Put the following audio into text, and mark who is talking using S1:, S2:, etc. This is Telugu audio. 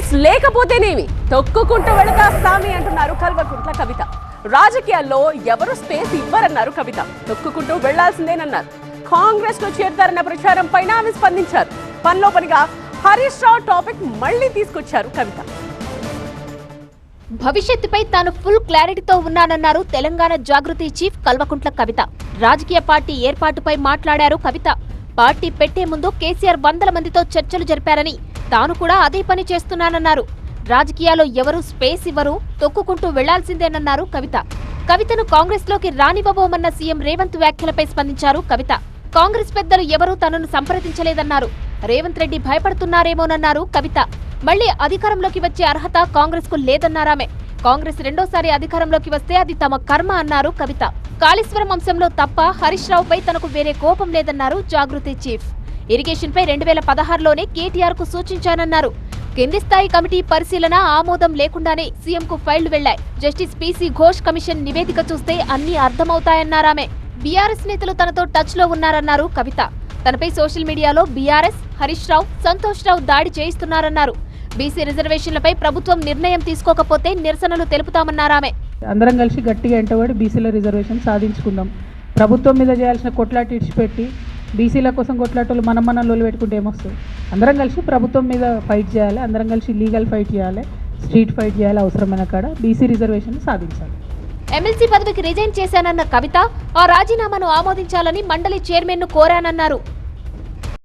S1: స్పేస్ లేకపోతేనేమి తొక్కుకుంటూ వెళతా సామి అంటున్నారు కల్వకుంట్ల కవిత. రాజకీయాల్లో ఎవరు స్పేస్ ఇవ్వరన్నారు కవిత. తొక్కుకుంటూ వెళ్లాల్సిందేనన్నారు. కాంగ్రెస్ లో చేరతారన్న ప్రచారం పైన ఆమె స్పందించారు. పనిలో పనిగా హరీష్ రావు టాపిక్ మళ్లీ తీసుకొచ్చారు కవిత.
S2: భవిష్యత్తుపై తాను ఫుల్ క్లారిటీతో ఉన్నానన్నారు తెలంగాణ జాగృతి చీఫ్ కల్వకుంట్ల కవిత. రాజకీయ పార్టీ ఏర్పాటుపై మాట్లాడారు కవిత. పార్టీ పెట్టే ముందు కేసీఆర్ 100 మందితో చర్చలు జరిపారని, తాను కూడా అదే పని చేస్తున్నానన్నారు. రాజకీయాల్లో ఎవరూ స్పేస్ ఇవ్వరు, తొక్కుకుంటూ వెళ్లాల్సిందేనన్నారు కవిత. కవితను కాంగ్రెస్ లోకి రానివ్వబోమన్న సీఎం రేవంత్ వ్యాఖ్యలపై స్పందించారు కవిత. కాంగ్రెస్ పెద్దలు ఎవరూ తనను సంప్రదించలేదన్నారు. రేవంత్ రెడ్డి భయపడుతున్నారేమోనన్నారు కవిత. మళ్లీ అధికారంలోకి వచ్చే అర్హత కాంగ్రెస్ కు లేదన్నారామె. కాంగ్రెస్ రెండోసారి అధికారంలోకి వస్తే అది తమ కర్మ అన్నారు కవిత. కాళేశ్వరం అంశంలో తప్ప హరీష్ రావుపై తనకు వేరే కోపం లేదన్నారు జాగృతి చీఫ్. ఇరిగేషన్ పై 2016లోనే కేటీఆర్ కు సూచించానన్నారు. కింది స్థాయి కమిటీ పరిశీలన ఆమోదం లేకుండానే సీఎం కు ఫైళ్లు వెళ్లాయి. జస్టిస్ పీసీ ఘోష్ కమిషన్ నివేదిక చూస్తే అన్ని అర్థమవుతాయన్నారామె. బీఆర్ఎస్ నేతలు తనతో టచ్ లో ఉన్నారన్నారు కవిత. తనపై సోషల్ మీడియాలో బీఆర్ఎస్, హరీష్ రావు, సంతోష్ రావు దాడి చేయిస్తున్నారన్నారు. బీసీ రిజర్వేషన్లపై ప్రభుత్వం నిర్ణయం తీసుకోకపోతే నిరసనలు తెలుపుతామన్నారామె.
S3: అందరం కలిసి గట్టిగా ఎంటబడి బీసీల రిజర్వేషన్ సాధించుకుందాం. ప్రభుత్వం మీద చేయాల్సిన కొట్లాట ఇడిచిపెట్టి బీసీల కోసం కొట్లాటలు మనం లోలు పెట్టుకుంటే ఏమొస్తుంది? అందరం కలిసి ప్రభుత్వం మీద ఫైట్ చేయాలి. అందరం కలిసి లీగల్ ఫైట్ చేయాలి, స్ట్రీట్ ఫైట్ చేయాలి. అవసరమైన కాడ బీసీ రిజర్వేషన్ సాధించాలి.
S2: ఎమ్మెల్సీ పదవికి రిజైన్ చేశానన్న కవిత ఆ రాజీనామాను ఆమోదించాలని మండలి చైర్మన్ ను కోరానన్నారు.